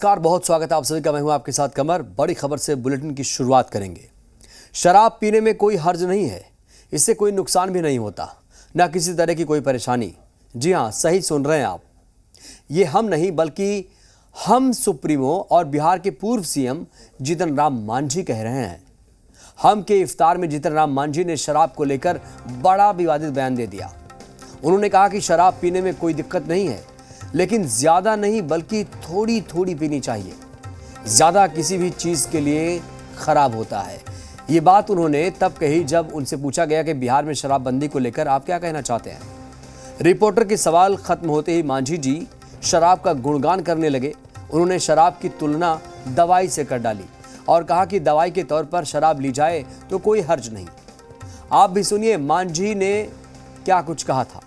नमस्कार, बहुत स्वागत है आप सभी का। मैं हूं आपके साथ कमर। बड़ी खबर से बुलेटिन की शुरुआत करेंगे। शराब पीने में कोई हर्ज नहीं है, इससे कोई नुकसान भी नहीं होता, ना किसी तरह की कोई परेशानी। जी हां, सही सुन रहे हैं आप। ये हम नहीं बल्कि हम सुप्रीमो और बिहार के पूर्व सीएम जीतन राम मांझी कह रहे हैं। हम के इफ्तार में जीतन राम मांझी ने शराब को लेकर बड़ा विवादित बयान दे दिया। उन्होंने कहा कि शराब पीने में कोई दिक्कत नहीं है, लेकिन ज्यादा नहीं बल्कि थोड़ी थोड़ी पीनी चाहिए। ज्यादा किसी भी चीज के लिए खराब होता है। ये बात उन्होंने तब कही जब उनसे पूछा गया कि बिहार में शराबबंदी को लेकर आप क्या कहना चाहते हैं। रिपोर्टर के सवाल खत्म होते ही मांझी जी शराब का गुणगान करने लगे। उन्होंने शराब की तुलना दवाई से कर डाली और कहा कि दवाई के तौर पर शराब ली जाए तो कोई हर्ज नहीं। आप भी सुनिए मांझी ने क्या कुछ कहा था।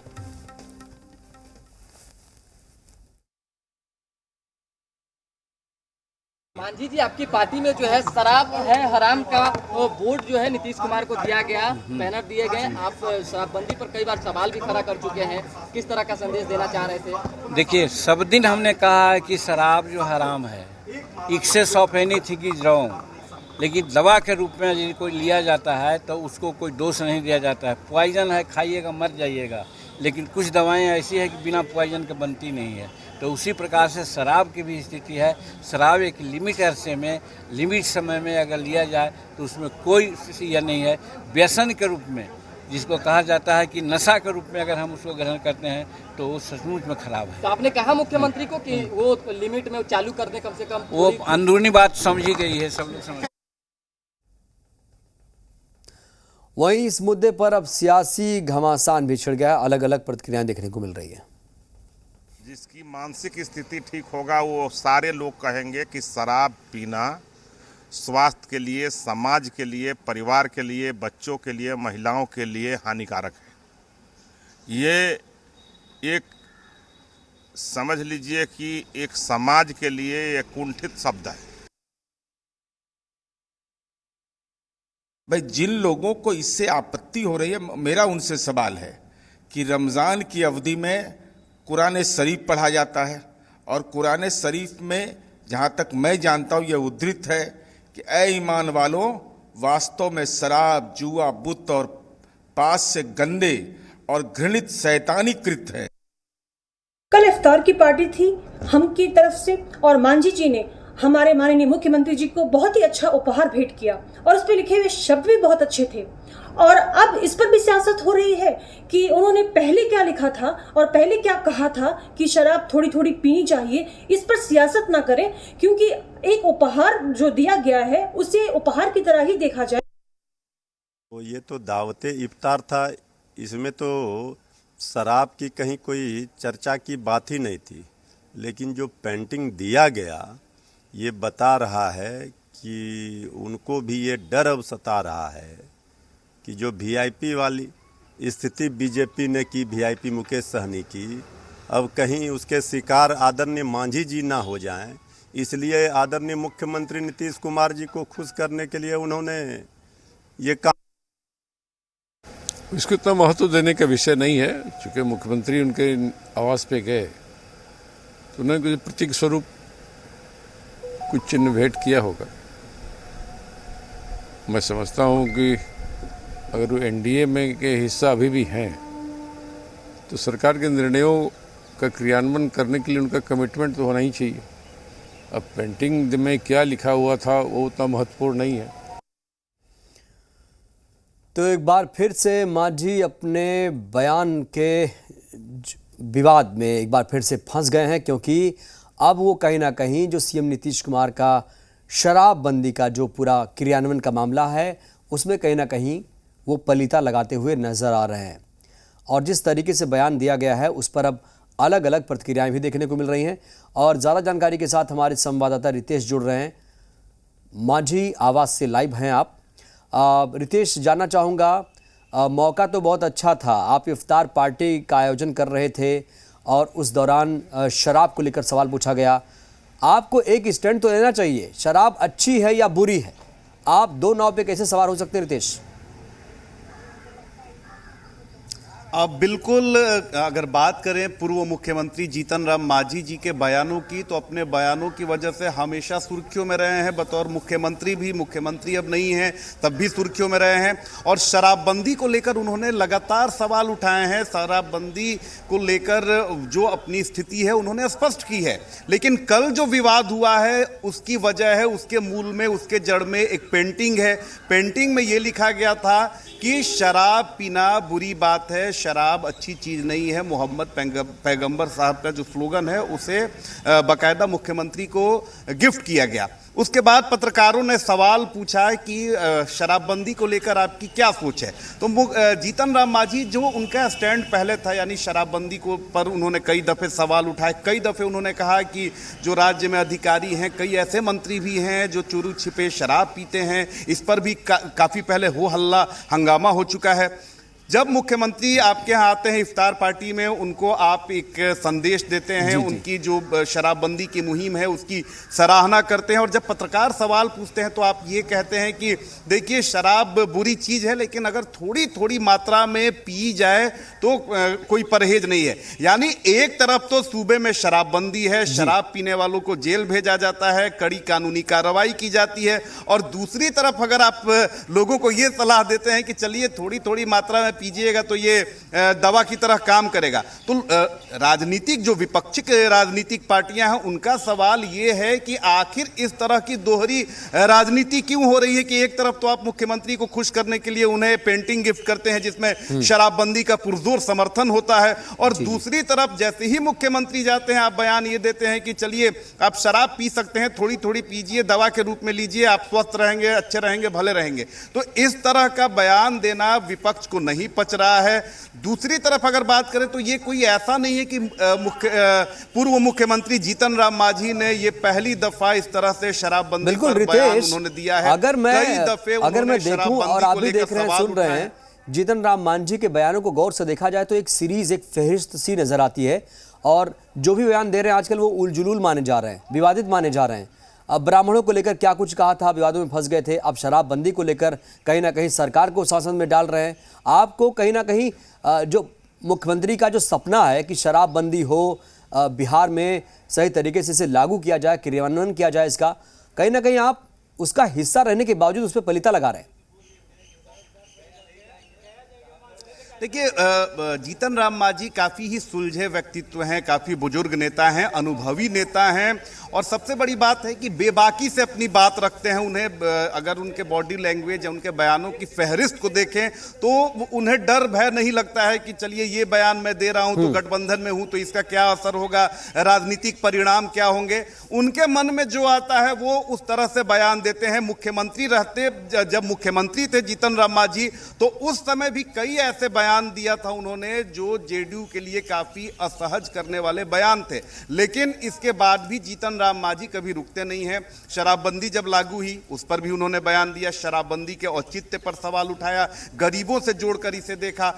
मांझी जी, आपकी पार्टी में जो है शराब है हराम का बोर्ड जो है नीतीश कुमार को दिया गया, बैनर दिए गए। आप शराबबंदी पर कई बार सवाल भी खड़ा कर चुके हैं, किस तरह का संदेश देना चाह रहे थे? देखिए, सब दिन हमने कहा है कि शराब जो हराम है, excess of anything is wrong, लेकिन दवा के रूप में यदि कोई लिया जाता है तो उसको कोई दोष नहीं दिया जाता है। पॉइजन है, खाइएगा मर जाइएगा, लेकिन कुछ दवाएं ऐसी है कि बिना पॉइजन के बनती नहीं है। तो उसी प्रकार से शराब की भी स्थिति है। शराब एक लिमिट अरसे में, लिमिट समय में अगर लिया जाए तो उसमें कोई यह नहीं है। व्यसन के रूप में, जिसको कहा जाता है कि नशा के रूप में अगर हम उसको ग्रहण करते हैं तो वो सचमुच में खराब है। तो आपने कहा मुख्यमंत्री को कि वो लिमिट में चालू कर दे कम से कम। वो अंदरूनी बात समझी गई है, सब लोग समझ। वहीं इस मुद्दे पर अब सियासी घमासान भी छिड़ गया। अलग अलग प्रतिक्रियाएं देखने को मिल रही है। जिसकी मानसिक स्थिति ठीक होगा वो सारे लोग कहेंगे कि शराब पीना स्वास्थ्य के लिए, समाज के लिए, परिवार के लिए, बच्चों के लिए, महिलाओं के लिए हानिकारक है। ये एक समझ लीजिए कि एक समाज के लिए एक कुंठित शब्द है। भाई, जिन लोगों को इससे आपत्ति हो रही है, मेरा उनसे सवाल है कि रमज़ान की अवधि में कुरान शरीफ पढ़ा जाता है और कुरान शरीफ में जहाँ तक मैं जानता हूँ यह उद्धृत है कि ऐ ईमान वालों, वास्तव में शराब, जुआ, बुत और पास से गंदे और घृणित शैतानी कृत्य है। कल इफ्तार की पार्टी थी हम की तरफ से और मांझी जी ने हमारे माननीय मुख्यमंत्री जी को बहुत ही अच्छा उपहार भेंट किया और उस पर लिखे हुए शब्द भी बहुत अच्छे थे। और अब इस पर भी सियासत हो रही है कि उन्होंने पहले क्या लिखा था और पहले क्या कहा था कि शराब थोड़ी थोड़ी पीनी चाहिए। इस पर सियासत ना करें, क्योंकि एक उपहार जो दिया गया है उसे उपहार की तरह ही देखा जाए। तो ये तो दावते इफ्तार था, इसमें तो शराब की कहीं कोई चर्चा की बात ही नहीं थी। लेकिन जो पेंटिंग दिया गया ये बता रहा है कि उनको भी ये डर अब सता रहा है कि जो वीआईपी वाली स्थिति बीजेपी ने की, वीआईपी मुकेश सहनी की, अब कहीं उसके शिकार आदरणीय मांझी जी ना हो जाएं। इसलिए आदरणीय मुख्यमंत्री नीतीश कुमार जी को खुश करने के लिए उन्होंने ये काम। इसको इतना महत्व देने का विषय नहीं है। चूँकि मुख्यमंत्री उनके आवास पे गए तो उन्होंने कुछ प्रतीक स्वरूप कुछ चिन्ह भेंट किया होगा। मैं समझता हूँ कि अगर वो एनडीए में के हिस्सा अभी भी हैं तो सरकार के निर्णयों का क्रियान्वयन करने के लिए उनका कमिटमेंट तो होना ही चाहिए। अब पेंटिंग में क्या लिखा हुआ था वो उतना महत्वपूर्ण नहीं है। तो एक बार फिर से मांझी अपने बयान के विवाद में एक बार फिर से फंस गए हैं, क्योंकि अब वो कहीं ना कहीं जो सीएम नीतीश कुमार का शराबबंदी का जो पूरा क्रियान्वयन का मामला है उसमें कहीं ना कहीं वो पलीता लगाते हुए नजर आ रहे हैं। और जिस तरीके से बयान दिया गया है उस पर अब अलग अलग प्रतिक्रियाएं भी देखने को मिल रही हैं। और ज़्यादा जानकारी के साथ हमारे संवाददाता रितेश जुड़ रहे हैं। मांझी आवाज़ से लाइव हैं आप। रितेश, जानना चाहूँगा, मौका तो बहुत अच्छा था, आप इफ्तार पार्टी का आयोजन कर रहे थे और उस दौरान शराब को लेकर सवाल पूछा गया। आपको एक स्टैंड तो लेना चाहिए, शराब अच्छी है या बुरी है? आप दो नाव पे कैसे सवार हो सकते हैं रितेश? अब बिल्कुल अगर बात करें पूर्व मुख्यमंत्री जीतन राम मांझी जी के बयानों की, तो अपने बयानों की वजह से हमेशा सुर्खियों में रहे हैं। बतौर मुख्यमंत्री भी, मुख्यमंत्री अब नहीं हैं तब भी सुर्खियों में रहे हैं। और शराबबंदी को लेकर उन्होंने लगातार सवाल उठाए हैं। शराबबंदी को लेकर जो अपनी स्थिति है उन्होंने स्पष्ट की है। लेकिन कल जो विवाद हुआ है उसकी वजह है, उसके मूल में, उसके जड़ में एक पेंटिंग है। पेंटिंग में ये लिखा गया था कि शराब पीना बुरी बात है, शराब अच्छी चीज़ नहीं है। मोहम्मद पैगंबर साहब का जो स्लोगन है उसे बाकायदा मुख्यमंत्री को गिफ्ट किया गया। उसके बाद पत्रकारों ने सवाल पूछा कि शराबबंदी को लेकर आपकी क्या सोच है। तो जीतन राम मांझी, जो उनका स्टैंड पहले था, यानी शराबबंदी को पर उन्होंने कई दफ़े सवाल उठाए। कई दफ़े उन्होंने कहा कि जो राज्य में अधिकारी हैं, कई ऐसे मंत्री भी हैं जो चोरी छिपे शराब पीते हैं। इस पर भी काफ़ी पहले हो हल्ला हंगामा हो चुका है। जब मुख्यमंत्री आपके यहाँ आते हैं इफ्तार पार्टी में, उनको आप एक संदेश देते हैं, उनकी जो शराबबंदी की मुहिम है उसकी सराहना करते हैं। और जब पत्रकार सवाल पूछते हैं तो आप ये कहते हैं कि देखिए शराब बुरी चीज़ है, लेकिन अगर थोड़ी थोड़ी मात्रा में पी जाए तो कोई परहेज नहीं है। यानी एक तरफ तो सूबे में शराबबंदी है, शराब पीने वालों को जेल भेजा जाता है, कड़ी कानूनी कार्रवाई की जाती है, और दूसरी तरफ अगर आप लोगों को ये सलाह देते हैं कि चलिए थोड़ी थोड़ी मात्रा में पीजिएगा तो ये दवा की तरह काम करेगा। तो राजनीतिक जो विपक्षी राजनीतिक पार्टियां हैं उनका सवाल ये है कि आखिर इस तरह की दोहरी राजनीति क्यों हो रही है कि एक तरफ तो आप मुख्यमंत्री को खुश करने के लिए उन्हें पेंटिंग गिफ्ट करते हैं जिसमें शराबबंदी का पुरजोर समर्थन होता है, और दूसरी तरफ जैसे ही मुख्यमंत्री जाते हैं आप बयान ये देते हैं कि चलिए आप शराब पी सकते हैं, थोड़ी थोड़ी पीजिए, दवा के रूप में लीजिए, आप स्वस्थ रहेंगे, अच्छे रहेंगे, भले रहेंगे। तो इस तरह का बयान देना विपक्ष को नहीं पच रहा है। दूसरी तरफ अगर बात करें तो ये कोई ऐसा नहीं है कि पूर्व मुख्यमंत्री जीतन राम मांझी ने ये पहली दफा इस तरह से शराबबंदी पर बयान उन्होंने दिया है। अगर मैं देखूं और आप भी देख रहे हैं, सुन रहे हैं, जीतन राम मांझी के बयानों को गौर से देखा जाए तो एक सीरीज, एक फहरिस्त सी नजर आती है। और जो भी बयान दे रहे हैं आजकल वो उलझुलूल माने जा रहे हैं, विवादित माने जा रहे हैं। अब ब्राह्मणों को लेकर क्या कुछ कहा था, विवादों में फंस गए थे। अब शराबबंदी को लेकर कहीं ना कहीं सरकार को शासन में डाल रहे हैं। आपको कहीं ना कहीं जो मुख्यमंत्री का जो सपना है कि शराबबंदी हो, बिहार में सही तरीके से इसे लागू किया जाए, क्रियान्वयन किया जाए इसका, कहीं ना कहीं आप उसका हिस्सा रहने के बावजूद उस पर पलीता लगा रहे हैं। देखिए, जीतन राम मांझी काफ़ी ही सुलझे व्यक्तित्व हैं, काफ़ी बुजुर्ग नेता हैं, अनुभवी नेता हैं, और सबसे बड़ी बात है कि बेबाकी से अपनी बात रखते हैं। उन्हें अगर उनके बॉडी लैंग्वेज या उनके बयानों की फहरिस्त को देखें तो उन्हें डर भय नहीं लगता है कि चलिए ये बयान मैं दे रहा हूं तो गठबंधन में हूं तो इसका क्या असर होगा, राजनीतिक परिणाम क्या होंगे। उनके मन में जो आता है वो उस तरह से बयान देते हैं। मुख्यमंत्री रहते, जब मुख्यमंत्री थे जीतन राम मांझी, तो उस समय भी कई ऐसे बयान दिया था उन्होंने जो जेडीयू के लिए काफी असहज करने वाले बयान थे। लेकिन इसके बाद भी जीतन राम मांझी कभी रुकते नहीं हैं। शराबबंदी जब लागू हुई उस पर भी उन्होंने बयान दिया, शराबबंदी के औचित्य पर सवाल उठाया, गरीबों से जोड़कर इसे देखा।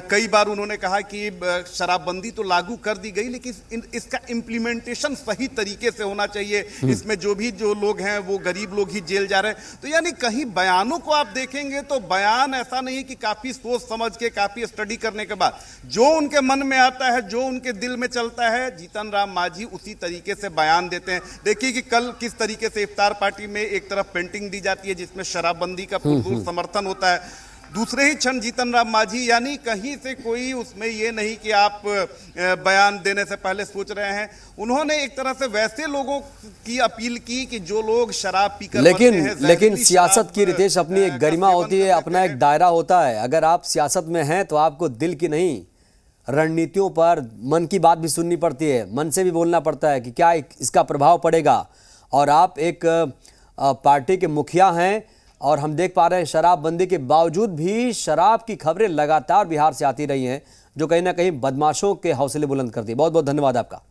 कई बार उन्होंने कहा कि शराबबंदी तो लागू कर दी गई लेकिन इसका इम्प्लीमेंटेशन सही तरीके से होना चाहिए, इसमें जो लोग हैं वो गरीब लोग ही जेल जा रहे हैं। तो यानी कहीं बयानों को आप देखेंगे तो बयान ऐसा नहीं है कि काफी सोच समझ के, काफी स्टडी करने के बाद जो उनके मन में आता है, जो उनके दिल में चलता है, जीतन राम मांझी उसी तरीके से बयान देते हैं। देखिए कि कल किस तरीके से इफ्तार पार्टी में एक तरफ पेंटिंग दी जाती है जिसमें शराबबंदी का पुरजोर समर्थन होता है, दूसरे ही क्षण जीतन राम मांझी, यानी कहीं से कोई उसमें ये नहीं कि आप बयान देने से पहले सोच रहे हैं। उन्होंने एक तरह से वैसे लोगों की अपील की कि जो लोग शराब पीकर लेकिन सियासत की, रितेश, अपनी एक गरिमा होती है, अपना एक दायरा होता है। अगर आप सियासत में हैं तो आपको दिल की नहीं, रणनीतियों पर, मन की बात भी सुननी पड़ती है, मन से भी बोलना पड़ता है कि क्या इसका प्रभाव पड़ेगा। और आप एक पार्टी के मुखिया हैं और हम देख पा रहे हैं शराबबंदी के बावजूद भी शराब की खबरें लगातार बिहार से आती रही हैं जो कहीं ना कहीं बदमाशों के हौसले बुलंद करती है। बहुत बहुत धन्यवाद आपका।